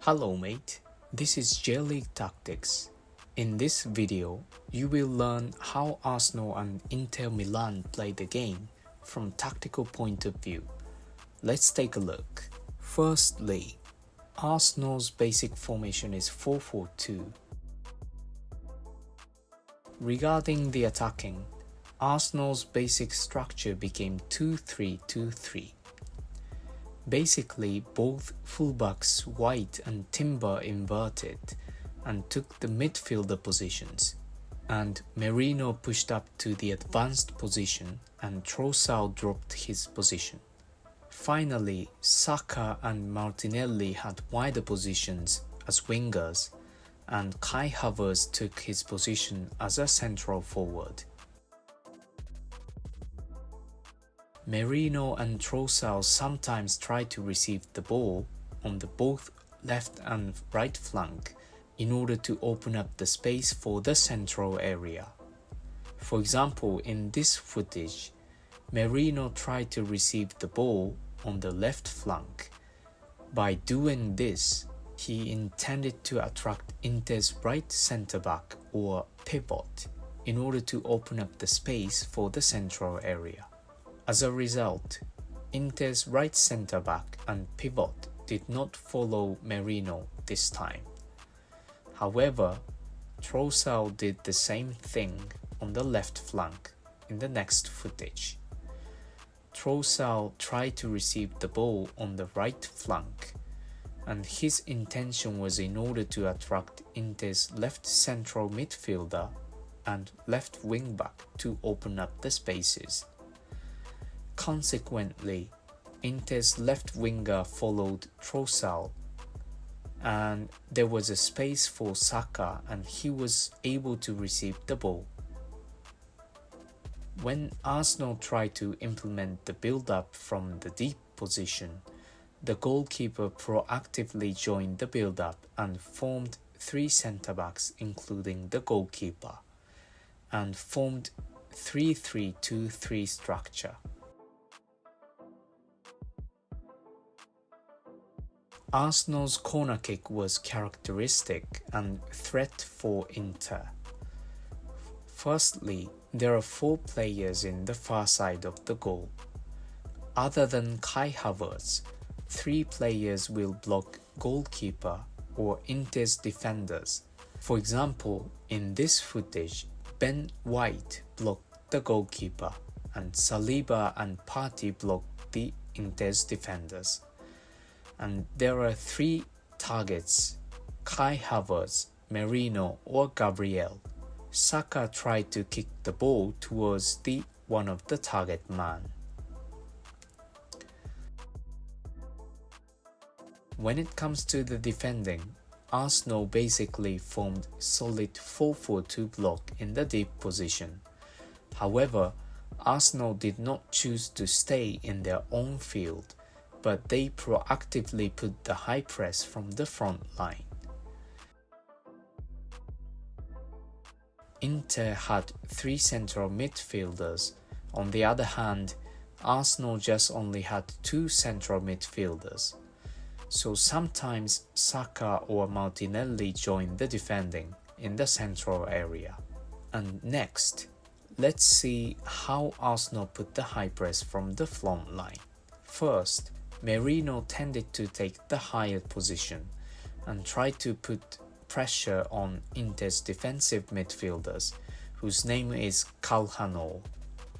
Hello mate, this is J-League Tactics. In this video, you will learn how Arsenal and Inter Milan play the game from tactical point of view. Let's take a look. Firstly, Arsenal's basic formation is 4-4-2. Regarding the attacking, Arsenal's basic structure became 2-3-2-3. Basically, both fullbacks White and Timber inverted and took the midfielder positions, and Merino pushed up to the advanced position and Trossard dropped his position. Finally, Saka and Martinelli had wider positions as wingers, and Kai Havertz took his position as a central forward. Merino and Trossard sometimes try to receive the ball on the both left and right flank in order to open up the space for the central area. For example, in this footage, Merino tried to receive the ball on the left flank. By doing this, he intended to attract Inter's right centre-back or pivot in order to open up the space for the central area. As a result, Inter's right centre-back and pivot did not follow Merino this time. However, Trossard did the same thing on the left flank in the next footage. Trossard tried to receive the ball on the right flank, and his intention was in order to attract Inter's left central midfielder and left wing-back to open up the spaces. Consequently, Inter's left winger followed Trossard, and there was a space for Saka and he was able to receive the ball. When Arsenal tried to implement the build-up from the deep position, the goalkeeper proactively joined the build-up and formed three centre-backs including the goalkeeper, and formed 3-3-2-3 structure. Arsenal's corner kick was characteristic and threat for Inter. Firstly, there are 4 players in the far side of the goal. Other than Kai Havertz, 3 players will block goalkeeper or Inter's defenders. For example, in this footage, Ben White blocked the goalkeeper and Saliba and Partey blocked the Inter's defenders. And there are 3 targets: Kai Havertz, Merino or Gabriel. Saka tried to kick the ball towards one of the target man. When it comes to the defending, Arsenal basically formed solid 4-4-2 block in the deep position. However, Arsenal did not choose to stay in their own field, but they proactively put the high press from the front line. Inter had 3 central midfielders. On the other hand, Arsenal just only had 2 central midfielders. So sometimes Saka or Martinelli joined the defending in the central area. And next, let's see how Arsenal put the high press from the front line. First, Merino tended to take the higher position and tried to put pressure on Inter's defensive midfielders, whose name is Calhanoglu.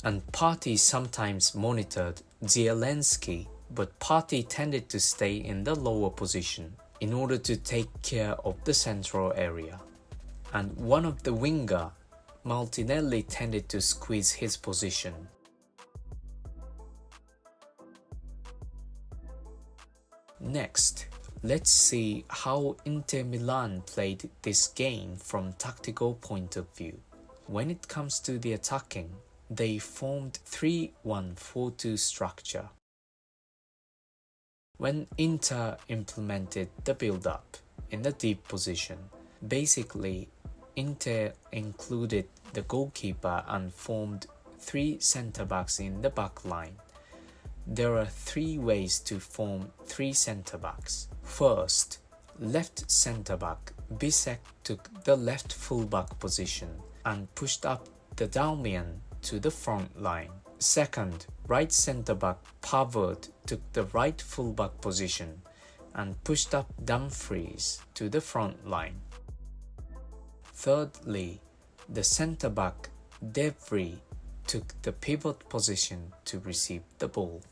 And Partey sometimes monitored Zielinski, but Partey tended to stay in the lower position in order to take care of the central area. And one of the winger, Martinelli, tended to squeeze his position. Next, let's see how Inter Milan played this game from tactical point of view. When it comes to the attacking, they formed 3-1-4-2 structure. When Inter implemented the build-up in the deep position, basically Inter included the goalkeeper and formed 3 centre-backs in the back line. There are 3 ways to form 3 centre-backs. First, left centre-back Bisek took the left full-back position and pushed up the Dalmian to the front line. Second, right centre-back Pavard took the right full-back position and pushed up Dumfries to the front line. Thirdly, the centre-back De Vrij took the pivot position to receive the ball.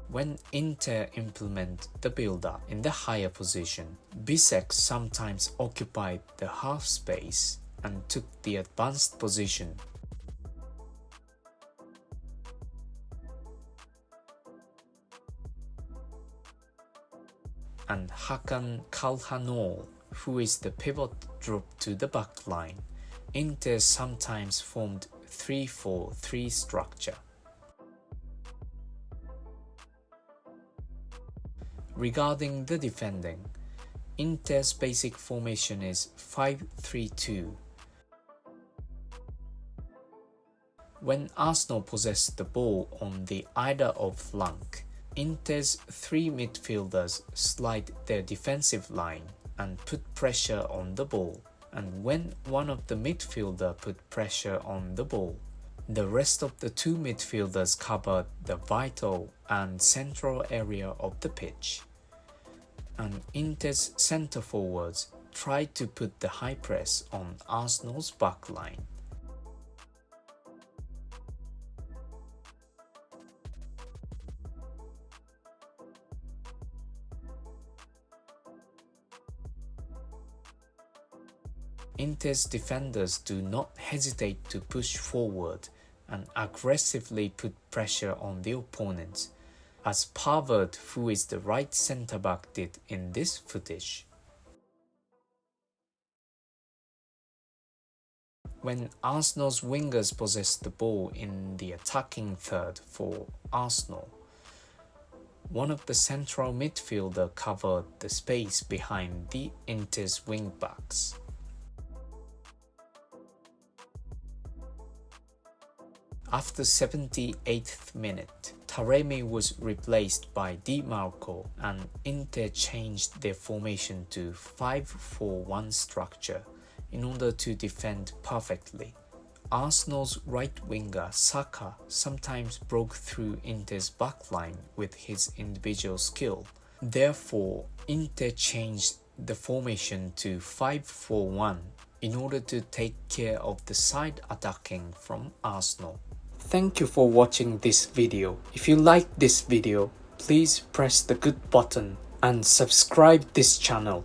When Inter implement the build-up in the higher position, Bisek sometimes occupied the half space and took the advanced position. And Hakan Calhanoglu, who is the pivot, dropped to the back line. Inter sometimes formed 3-4-3 structure. Regarding the defending, Inter's basic formation is 5-3-2. When Arsenal possessed the ball on the either of flank, Inter's three midfielders slide their defensive line and put pressure on the ball, and when one of the midfielders put pressure on the ball, the rest of the two midfielders covered the vital and central area of the pitch, and Inter's centre forwards tried to put the high press on Arsenal's back line. Inter's defenders do not hesitate to push forward and aggressively put pressure on the opponents, as Pavard, who is the right centre-back, did in this footage. When Arsenal's wingers possessed the ball in the attacking third for Arsenal, one of the central midfielder covered the space behind the Inter's wing-backs. After 78th minute, Taremi was replaced by Di Marco and Inter changed their formation to 5-4-1 structure in order to defend perfectly. Arsenal's right winger Saka sometimes broke through Inter's backline with his individual skill. Therefore, Inter changed the formation to 5-4-1 in order to take care of the side attacking from Arsenal. Thank you for watching this video. If you like this video, please press the good button and subscribe this channel.